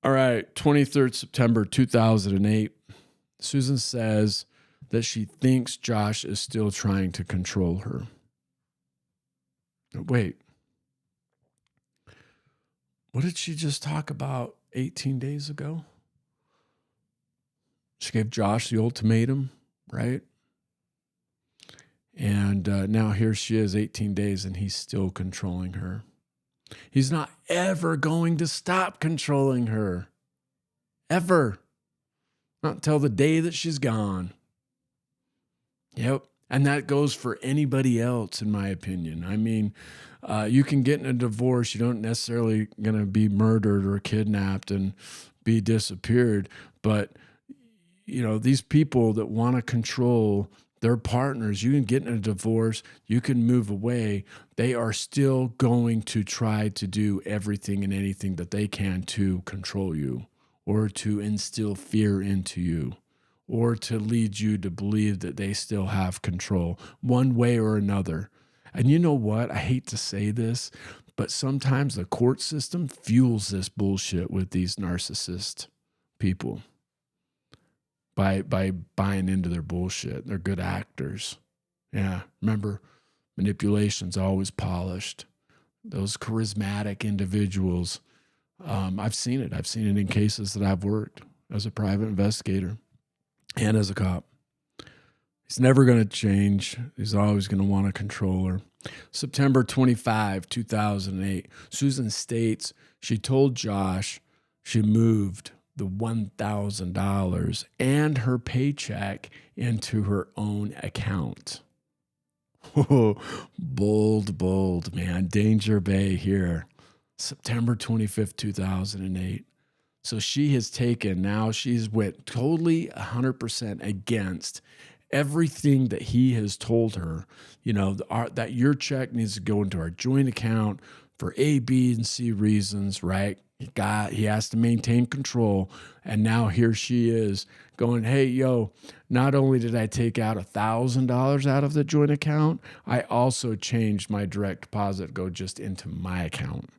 All right, 23rd September 2008, Susan says that she thinks Josh is still trying to control her. Wait, what did she just talk about 18 days ago? She gave Josh the ultimatum, right? And now here she is 18 days, and he's still controlling her. He's not ever going to stop controlling her. Ever. Not until the day that she's gone. Yep. And that goes for anybody else, in my opinion. I mean, you can get in a divorce. You don't necessarily going to be murdered or kidnapped and be disappeared. But, these people that want to control their partners, you can get in a divorce, you can move away. They are still going to try to do everything and anything that they can to control you, or to instill fear into you, or to lead you to believe that they still have control one way or another. And you know what? I hate to say this, but sometimes the court system fuels this bullshit with these narcissist people by buying into their bullshit. They're good actors. Yeah, remember, manipulation's always polished. Those charismatic individuals, I've seen it. I've seen it in cases that I've worked as a private investigator and as a cop. He's never going to change. He's always going to want to control her. September 25, 2008, Susan states she told Josh she moved the $1,000 and her paycheck into her own account. Oh, bold, man. Danger Bay here. September 25th, 2008. So she has taken, now she's went totally 100% against everything that he has told her, that your check needs to go into our joint account for A, B, and C reasons, right? He has to maintain control. And now here she is going, hey, yo, not only did I take out $1,000 out of the joint account, I also changed my direct deposit go just into my account.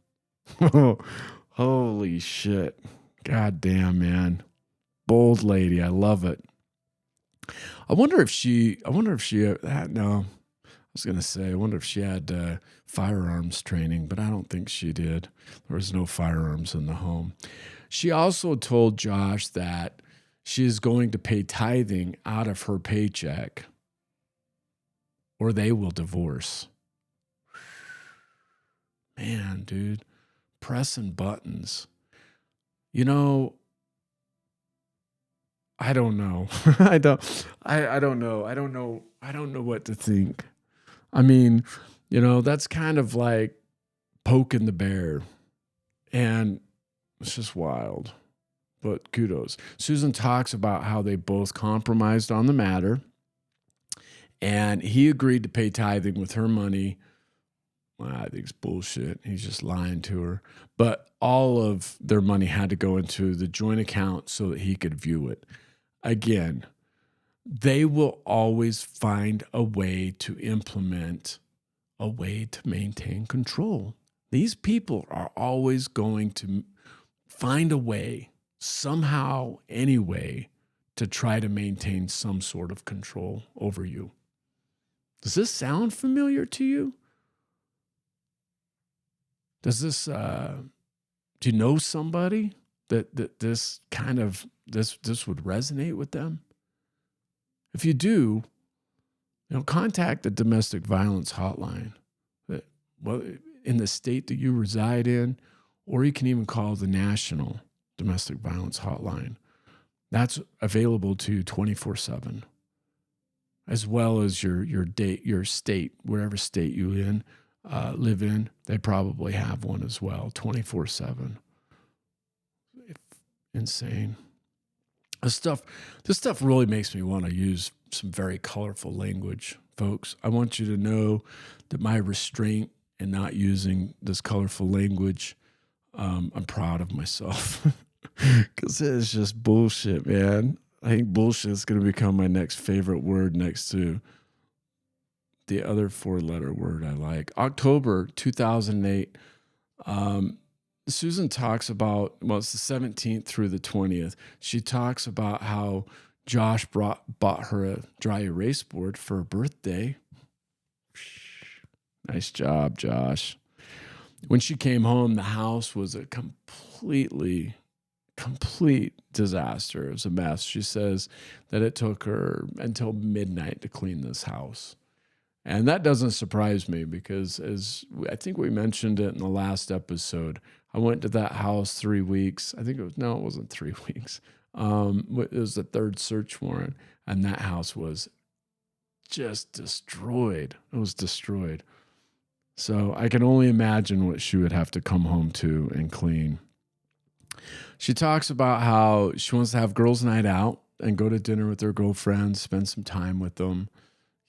Holy shit. God damn, man. Bold lady. I love it. I wonder if she had firearms training, but I don't think she did. There was no firearms in the home. She also told Josh that she is going to pay tithing out of her paycheck or they will divorce. Man, dude, pressing buttons. I don't know. I don't know. I don't know what to think. I mean, that's kind of like poking the bear. And it's just wild. But kudos. Susan talks about how they both compromised on the matter. And he agreed to pay tithing with her money. Well, I think it's bullshit. He's just lying to her. But all of their money had to go into the joint account so that he could view it. Again, they will always find a way to implement a way to maintain control. These people are always going to find a way, somehow, anyway, to try to maintain some sort of control over you. Does this sound familiar to you? Does this, do you know somebody that this would resonate with them? If you do, contact the domestic violence hotline. In the state that you reside in, or you can even call the National Domestic Violence Hotline. That's available to you 24/7, as well as your state, wherever state you live in. They probably have one as well, 24/7. Insane. This stuff really makes me want to use some very colorful language, folks. I want you to know that my restraint in not using this colorful language, I'm proud of myself because it is just bullshit, man. I think bullshit is going to become my next favorite word next to the other 4-letter word I like. October 2008. Susan talks about, it's the 17th through the 20th. She talks about how Josh bought her a dry erase board for her birthday. Nice job, Josh. When she came home, the house was a complete disaster. It was a mess. She says that it took her until midnight to clean this house. And that doesn't surprise me because, as I think we mentioned it in the last episode, I went to that house 3 weeks. I think it wasn't 3 weeks. It was the third search warrant, and that house was just destroyed. It was destroyed. So I can only imagine what she would have to come home to and clean. She talks about how she wants to have girls' night out and go to dinner with her girlfriends, spend some time with them.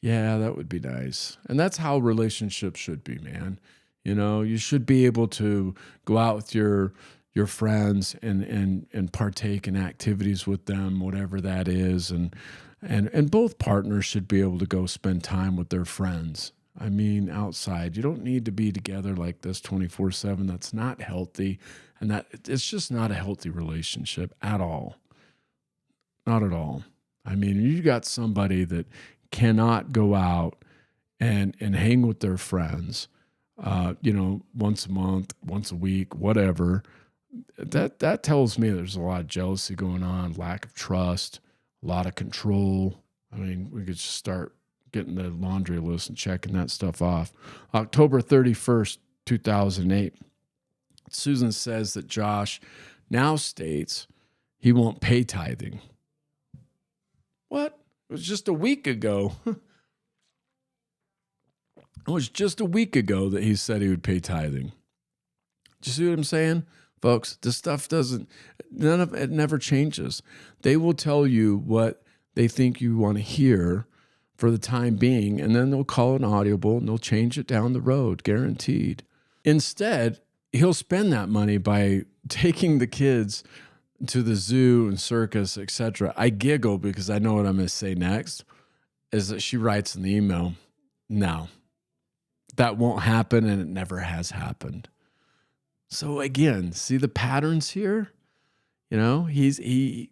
Yeah, that would be nice. And that's how relationships should be, man. You should be able to go out with your friends and partake in activities with them, whatever that is. And both partners should be able to go spend time with their friends. I mean, outside. You don't need to be together like this 24/7. That's not healthy. And it's just not a healthy relationship at all. Not at all. I mean, you got somebody that cannot go out and hang with their friends, once a month, once a week, whatever. That tells me there's a lot of jealousy going on, lack of trust, a lot of control. I mean, we could just start getting the laundry list and checking that stuff off. October 31st, 2008. Susan says that Josh now states he won't pay tithing. What? It was just a week ago. It was just a week ago that he said he would pay tithing. Do you see what I'm saying? Folks, this stuff none of it never changes. They will tell you what they think you want to hear for the time being, and then they'll call it audible and they'll change it down the road, guaranteed. Instead, he'll spend that money by taking the kids to the zoo and circus, etc. I giggle because I know what I'm going to say next, is that she writes in the email, no, that won't happen, and it never has happened. So again, see the patterns here? You know, he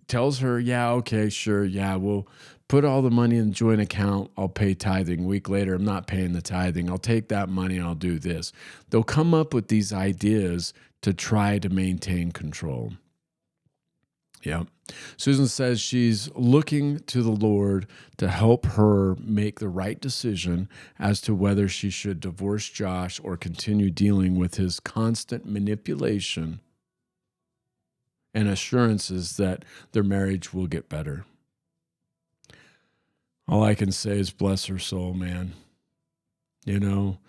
tells her, yeah, okay, sure, yeah, we'll put all the money in the joint account. I'll pay tithing. A week later, I'm not paying the tithing. I'll take that money and I'll do this. They'll come up with these ideas to try to maintain control. Yeah. Susan says she's looking to the Lord to help her make the right decision as to whether she should divorce Josh or continue dealing with his constant manipulation and assurances that their marriage will get better. All I can say is bless her soul, man. You know,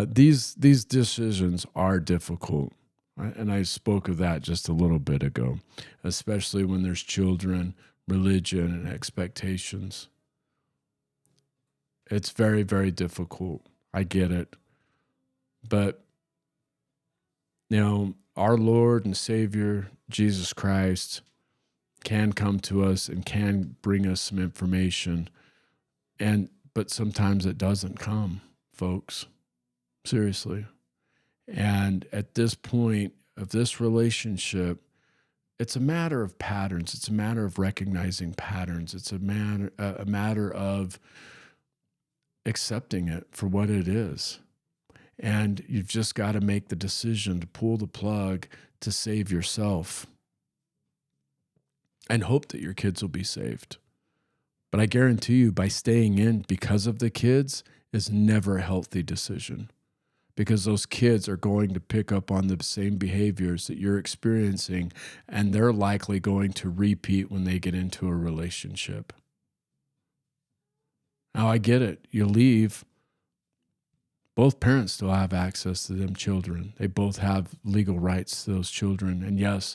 these decisions are difficult. And I spoke of that just a little bit ago, especially when there's children, religion, and expectations. It's very, very difficult. I get it. But, you know, our Lord and Savior, Jesus Christ, can come to us and can bring us some information. But sometimes it doesn't come, folks. Seriously. And at this point of this relationship, it's a matter of patterns. It's a matter of recognizing patterns. It's a matter of accepting it for what it is. And you've just got to make the decision to pull the plug to save yourself and hope that your kids will be saved. But I guarantee you, by staying in because of the kids is never a healthy decision. Because those kids are going to pick up on the same behaviors that you're experiencing, and they're likely going to repeat when they get into a relationship. Now, I get it. You leave. Both parents still have access to them children. They both have legal rights to those children. And yes,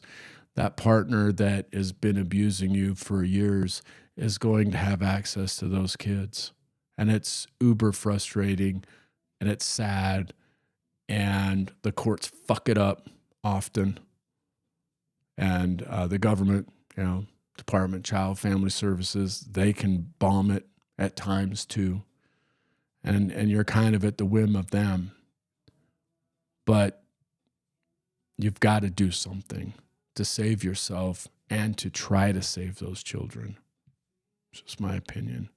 that partner that has been abusing you for years is going to have access to those kids. And it's uber frustrating, and it's sad. And the courts fuck it up often. And the government, you know, Department of Child Family Services, they can bomb it at times too. And you're kind of at the whim of them. But you've got to do something to save yourself and to try to save those children. It's just my opinion.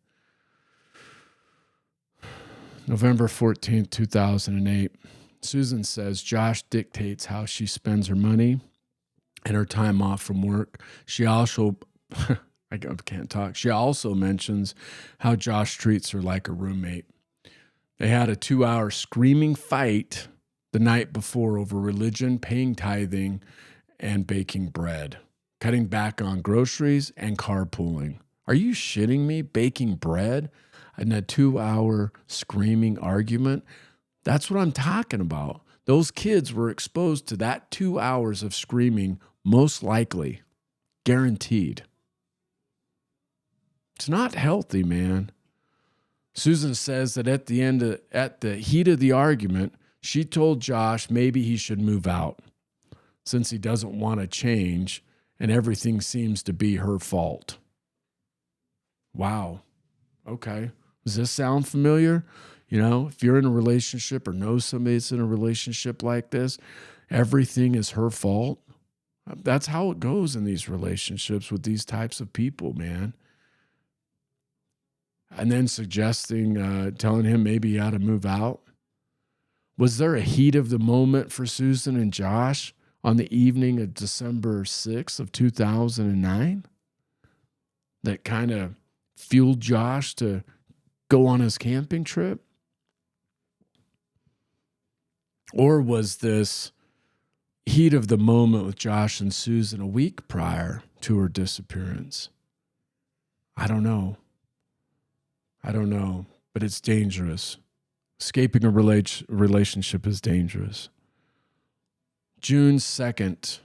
November 14th, 2008. Susan says Josh dictates how she spends her money and her time off from work. She also, I can't talk. She also mentions how Josh treats her like a roommate. They had a 2-hour screaming fight the night before over religion, paying tithing, and baking bread, cutting back on groceries and carpooling. Are you shitting me? Baking bread in a 2-hour screaming argument? That's what I'm talking about. Those kids were exposed to that 2 hours of screaming, most likely, guaranteed. It's not healthy, man. Susan says that at the heat of the argument, she told Josh maybe he should move out since he doesn't want to change and everything seems to be her fault. Wow. Okay. Does this sound familiar? You know, if you're in a relationship or know somebody that's in a relationship like this, everything is her fault. That's how it goes in these relationships with these types of people, man. And then suggesting, telling him maybe he ought to move out. Was there a heat of the moment for Susan and Josh on the evening of December 6th of 2009 that kind of fueled Josh to go on his camping trip? Or was this heat of the moment with Josh and Susan a week prior to her disappearance. I don't know, but it's dangerous. Escaping a relationship is dangerous. June 2nd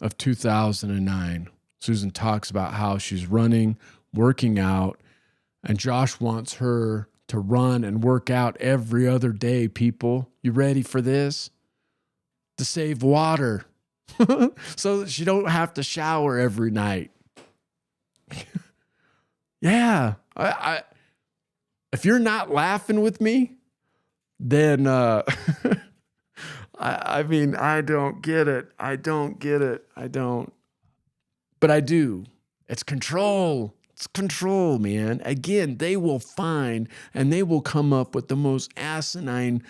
of 2009, Susan talks about how she's running, working out, and Josh wants her to run and work out every other day, people. You ready for this? To save water so that she don't have to shower every night. Yeah. If you're not laughing with me, then I mean, I don't get it. I don't. But I do. It's control. It's control, man. Again, they will find and they will come up with the most asinine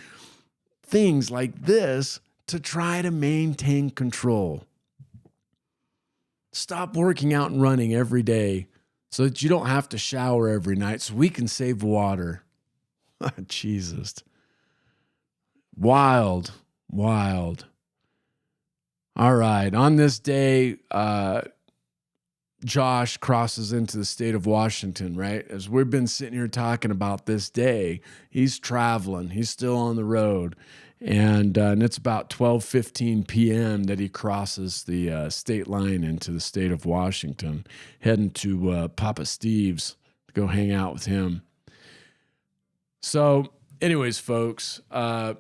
things like this to try to maintain control. Stop working out and running every day so that you don't have to shower every night so we can save water. Jesus. Wild. All right. On this day, Josh crosses into the state of Washington, right? As we've been sitting here talking about this day, he's traveling. He's still on the road. And it's about 12:15 p.m. that he crosses the state line into the state of Washington, heading to Papa Steve's to go hang out with him. So anyways, folks, that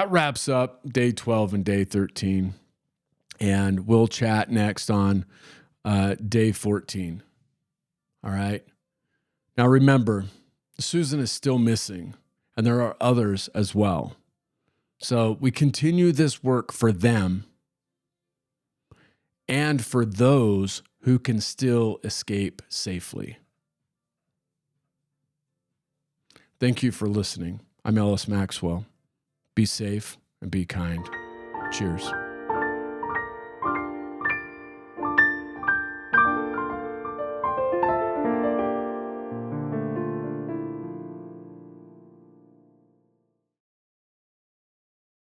wraps up day 12 and day 13. And we'll chat next on day 14. All right. Now remember, Susan is still missing, and there are others as well. So we continue this work for them and for those who can still escape safely. Thank you for listening. I'm Ellis Maxwell. Be safe and be kind. Cheers.